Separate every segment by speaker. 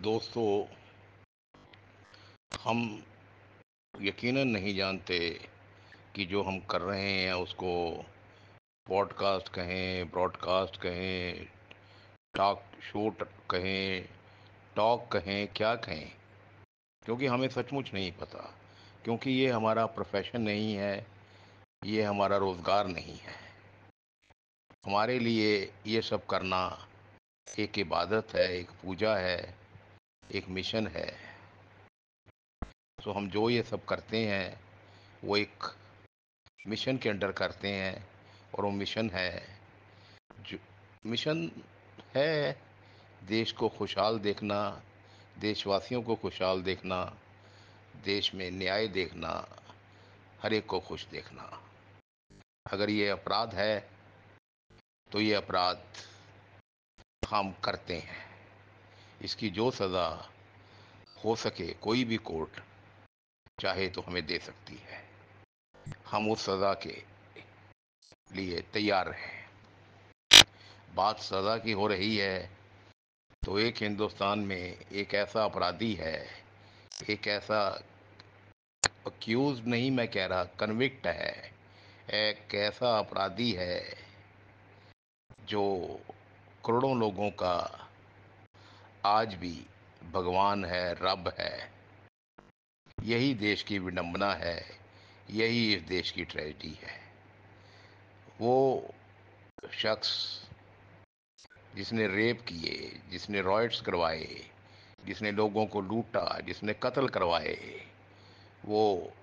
Speaker 1: दोस्तों, हम यकीनन नहीं जानते कि जो हम कर रहे हैं उसको पॉडकास्ट कहें, ब्रॉडकास्ट कहें, टॉक शो कहें, टॉक कहें, क्या कहें। क्योंकि हमें सचमुच नहीं पता, क्योंकि ये हमारा प्रोफेशन नहीं है, ये हमारा रोज़गार नहीं है। हमारे लिए ये सब करना एक इबादत है, एक पूजा है, एक मिशन है। तो हम जो ये सब करते हैं वो एक मिशन के अंडर करते हैं, और वो मिशन है जो मिशन है देश को खुशहाल देखना, देशवासियों को खुशहाल देखना, देश में न्याय देखना, हर एक को खुश देखना। अगर ये अपराध है तो ये अपराध हम करते हैं। इसकी जो सज़ा हो सके कोई भी कोर्ट चाहे तो हमें दे सकती है। हम उस सज़ा के लिए तैयार हैं। बात सज़ा की हो रही है तो एक हिंदुस्तान में एक ऐसा अपराधी है, एक ऐसा अक्यूज नहीं मैं कह रहा, कन्विक्ट है, एक ऐसा अपराधी है जो करोड़ों लोगों का आज भी भगवान है, रब है। यही देश की विडंबना है, यही इस देश की ट्रेजेडी है। वो शख्स जिसने रेप किए, जिसने रॉयट्स करवाए, जिसने लोगों को लूटा, जिसने कत्ल करवाए, वो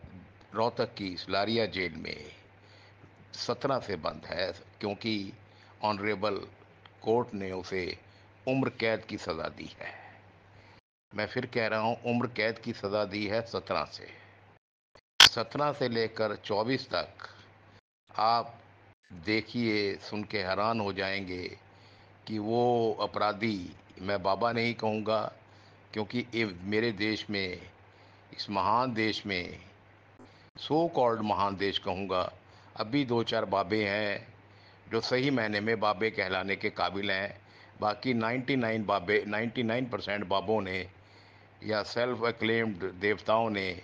Speaker 1: रोहतक की इस्लारिया जेल में 17 से बंद है, क्योंकि ऑनरेबल कोर्ट ने उसे उम्र कैद की सज़ा दी है। मैं फिर कह रहा हूँ, उम्र कैद की सज़ा दी है 17 से। 17 से लेकर 24 तक आप देखिए, सुन के हैरान हो जाएंगे कि वो अपराधी, मैं बाबा नहीं कहूँगा क्योंकि ये मेरे देश में, इस महान देश में, सो कॉल्ड महान देश कहूँगा, अभी दो चार बाबे हैं जो सही मायने में बाबे कहलाने के काबिल हैं। बाकी 99% बाबों ने या सेल्फ एक्लेम्ड देवताओं ने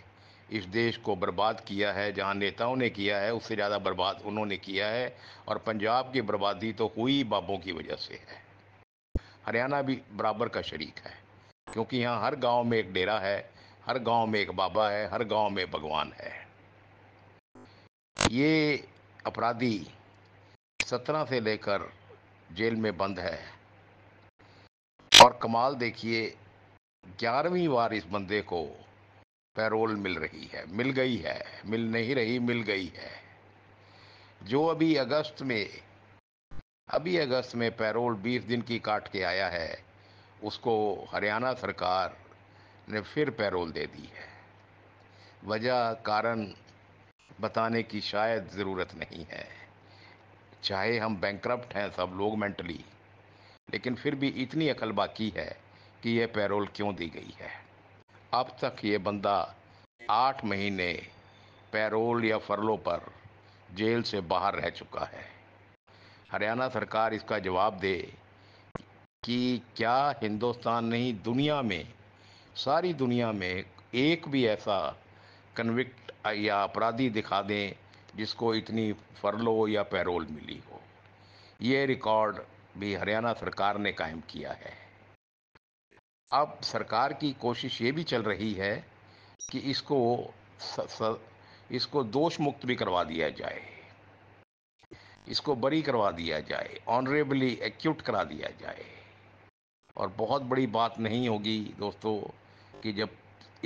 Speaker 1: इस देश को बर्बाद किया है। जहाँ नेताओं ने किया है उससे ज़्यादा बर्बाद उन्होंने किया है, और पंजाब की बर्बादी तो हुई बाबों की वजह से है। हरियाणा भी बराबर का शरीक है, क्योंकि यहाँ हर गांव में एक डेरा है, हर गांव में एक बाबा है, हर गांव में भगवान है। ये अपराधी 17 से लेकर जेल में बंद है, और कमाल देखिए, 11वीं बार इस बंदे को पैरोल मिल रही है, मिल गई है, मिल नहीं रही, मिल गई है। जो अभी अगस्त में पैरोल 20 दिन की काट के आया है, उसको हरियाणा सरकार ने फिर पैरोल दे दी है। वजह कारण बताने की शायद ज़रूरत नहीं है। चाहे हम बैंकरप्ट हैं सब लोग मेंटली, लेकिन फिर भी इतनी अकल बाकी है कि यह पैरोल क्यों दी गई है। अब तक ये बंदा 8 महीने पैरोल या फरलो पर जेल से बाहर रह चुका है। हरियाणा सरकार इसका जवाब दे कि क्या हिंदुस्तान नहीं, दुनिया में, सारी दुनिया में एक भी ऐसा कन्विक्ट या अपराधी दिखा दें जिसको इतनी फरलो या पैरोल मिली हो। ये रिकॉर्ड भी हरियाणा सरकार ने कायम किया है। अब सरकार की कोशिश ये भी चल रही है कि स, स, इसको दोष मुक्त भी करवा दिया जाए, इसको बरी करवा दिया जाए, ऑनरेबली एक्यूट करा दिया जाए। और बहुत बड़ी बात नहीं होगी दोस्तों कि जब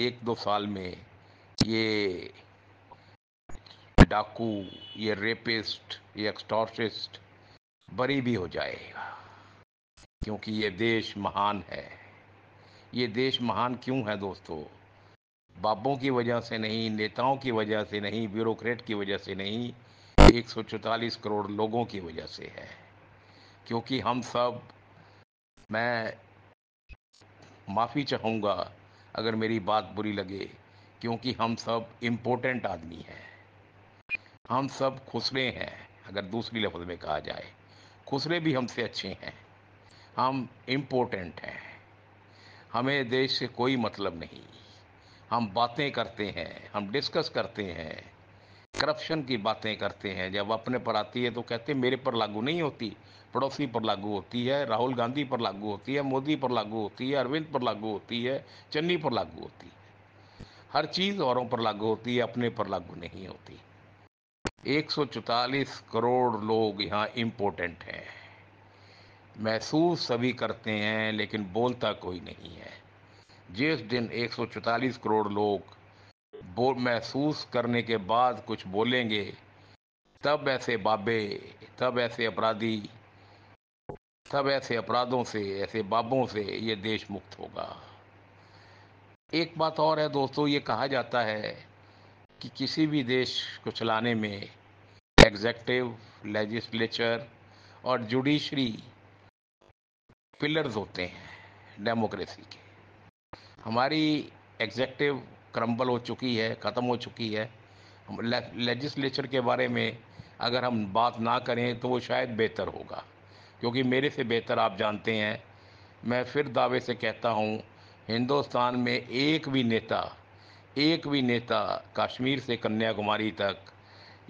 Speaker 1: 1-2 साल में ये डाकू, ये रेपिस्ट, ये एक्सटॉर्शिस्ट बरी भी हो जाएगा, क्योंकि ये देश महान है। ये देश महान क्यों है दोस्तों? बाबों की वजह से नहीं, नेताओं की वजह से नहीं, ब्यूरोक्रेट की वजह से नहीं, 144 करोड़ लोगों की वजह से है। क्योंकि हम सब, मैं माफ़ी चाहूँगा अगर मेरी बात बुरी लगे, क्योंकि हम सब इम्पोर्टेंट आदमी हैं, हम सब खुसरे हैं। अगर दूसरी लफ्ज़ में कहा जाए, खुसरे भी हमसे अच्छे हैं, हम इम्पोर्टेंट हैं। हमें देश से कोई मतलब नहीं। हम बातें करते हैं, हम डिस्कस करते हैं, करप्शन की बातें करते हैं। जब अपने पर आती है तो कहते हैं मेरे पर लागू नहीं होती, पड़ोसी पर लागू होती है, राहुल गांधी पर लागू होती है, मोदी पर लागू होती है, अरविंद पर लागू होती है, चन्नी पर लागू होती है। हर चीज़ औरों पर लागू होती है, अपने पर लागू नहीं होती। 144 करोड़ लोग यहाँ इम्पोर्टेंट हैं। महसूस सभी करते हैं लेकिन बोलता कोई नहीं है। जिस दिन 144 करोड़ लोग महसूस करने के बाद कुछ बोलेंगे, तब ऐसे बाबे, तब ऐसे अपराधी, तब ऐसे अपराधों से, ऐसे बाबों से ये देश मुक्त होगा। एक बात और है दोस्तों, ये कहा जाता है कि किसी भी देश को चलाने में एग्जेक्टिव, लेजिस्लेचर और जुडिशरी पिलर्स होते हैं डेमोक्रेसी के। हमारी एग्जेक्टिव क्रम्बल हो चुकी है, ख़त्म हो चुकी है। लेजिस्लेचर के बारे में अगर हम बात ना करें तो वो शायद बेहतर होगा, क्योंकि मेरे से बेहतर आप जानते हैं। मैं फिर दावे से कहता हूँ, हिंदुस्तान में एक भी नेता कश्मीर से कन्याकुमारी तक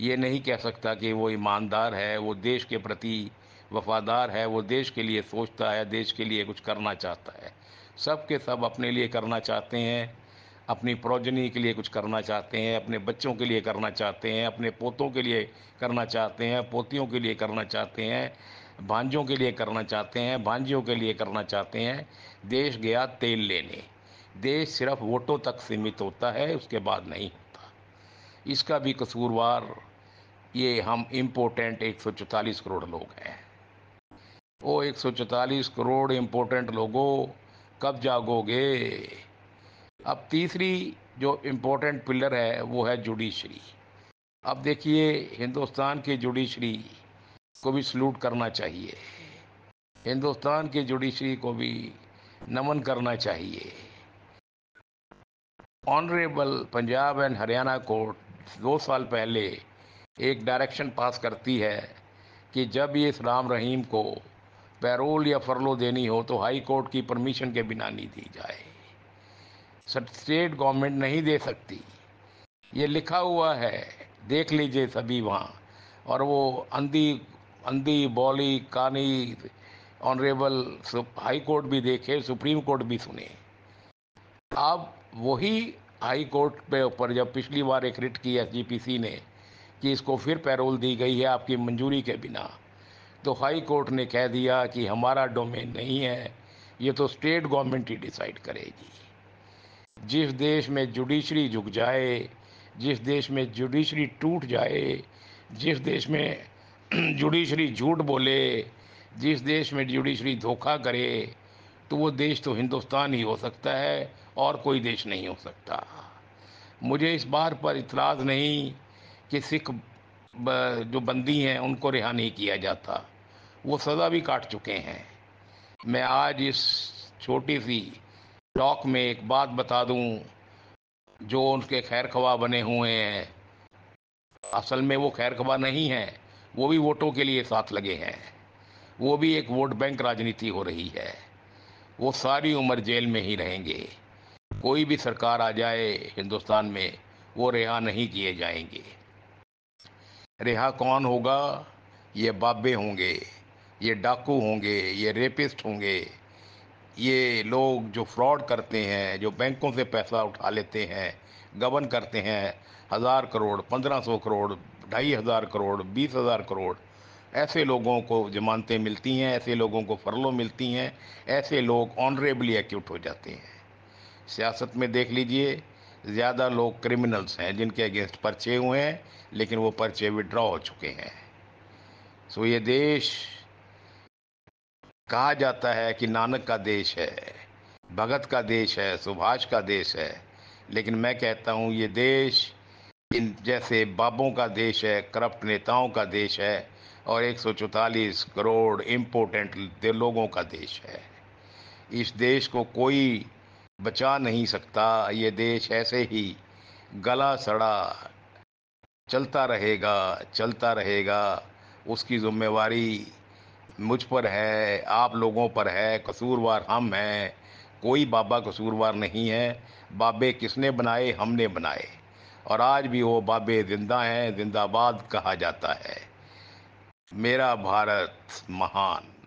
Speaker 1: ये नहीं कह सकता कि वो ईमानदार है, वो देश के प्रति वफादार है, वो देश के लिए सोचता है, देश के लिए कुछ करना चाहता है। सब के सब अपने लिए करना चाहते हैं, अपनी प्रोजनी के लिए कुछ करना चाहते हैं, अपने बच्चों के लिए करना चाहते हैं, अपने पोतों के लिए करना चाहते हैं, पोतियों के लिए करना चाहते हैं, भांजों के लिए करना चाहते हैं, भांजियों के लिए करना चाहते हैं। देश गया तेल लेने। देश सिर्फ वोटों तक सीमित होता है, उसके बाद नहीं होता। इसका भी कसूरवार ये हम इम्पोर्टेंट 144 करोड़ लोग हैं। वो 144 करोड़ इम्पोर्टेंट लोगों, कब जागोगे? अब तीसरी जो इम्पोर्टेंट पिलर है वो है जुडिशरी। अब देखिए, हिंदुस्तान की जुडिशरी को भी सलूट करना चाहिए, हिंदुस्तान की जुडिशरी को भी नमन करना चाहिए। Honourable Punjab and Haryana court 2 साल पहले एक डायरेक्शन पास करती है कि जब ये राम रहीम को पैरोल या फरलो देनी हो तो हाई कोर्ट की परमिशन के बिना नहीं दी जाए। स्टेट गवर्नमेंट नहीं दे सकती, ये लिखा हुआ है, देख लीजिए सभी वहाँ। और वो अंधी अंधी बौली कानी ऑनरेबल हाई कोर्ट भी देखे, सुप्रीम कोर्ट भी सुने। अब वही हाई कोर्ट पे ऊपर जब पिछली बार एक रिट की एसजीपीसी ने कि इसको फिर पैरोल दी गई है आपकी मंजूरी के बिना, तो हाई कोर्ट ने कह दिया कि हमारा डोमेन नहीं है, ये तो स्टेट गवर्नमेंट ही डिसाइड करेगी। जिस देश में जुडिशरी झुक जाए, जिस देश में जुडिशरी टूट जाए, जिस देश में जुडिशरी झूठ बोले, जिस देश में जुडिशरी धोखा करे, तो वो देश तो हिंदुस्तान ही हो सकता है और कोई देश नहीं हो सकता। मुझे इस बार पर इतराज़ नहीं कि सिख जो बंदी हैं उनको रिहा नहीं किया जाता, वो सज़ा भी काट चुके हैं। मैं आज इस छोटी सी टॉक में एक बात बता दूं, जो उनके खैर ख्वाह बने हुए हैं, असल में वो खैर ख्वाह नहीं है, वो भी वोटों के लिए साथ लगे हैं। वो भी एक वोट बैंक राजनीति हो रही है। वो सारी उम्र जेल में ही रहेंगे। कोई भी सरकार आ जाए हिंदुस्तान में, वो रिहा नहीं किए जाएंगे। रिहा कौन होगा? ये बाबे होंगे, ये डाकू होंगे, ये रेपिस्ट होंगे, ये लोग जो फ्रॉड करते हैं, जो बैंकों से पैसा उठा लेते हैं, गबन करते हैं, 1000 करोड़, 1500 करोड़, 2500 करोड़, 20,000 करोड़। ऐसे लोगों को जमानतें मिलती हैं, ऐसे लोगों को फरलो मिलती हैं, ऐसे लोग ऑनरेबली एक्यूट हो जाते हैं। सियासत में देख लीजिए, ज़्यादा लोग क्रिमिनल्स हैं जिनके अगेंस्ट पर्चे हुए हैं, लेकिन वो पर्चे विड्रॉ हो चुके हैं। सो ये देश, कहा जाता है कि नानक का देश है, भगत का देश है, सुभाष का देश है, लेकिन मैं कहता हूँ ये देश इन जैसे बाबों का देश है, करप्ट नेताओं का देश है, और 144 करोड़ इम्पोर्टेंट लोगों का देश है। इस देश को कोई बचा नहीं सकता। ये देश ऐसे ही गला सड़ा चलता रहेगा, चलता रहेगा। उसकी जिम्मेवारी मुझ पर है, आप लोगों पर है, कसूरवार हम हैं। कोई बाबा कसूरवार नहीं है। बाबे किसने बनाए? हमने बनाए। और आज भी वो बाबे जिंदा हैं, जिंदाबाद कहा जाता है। मेरा भारत महान।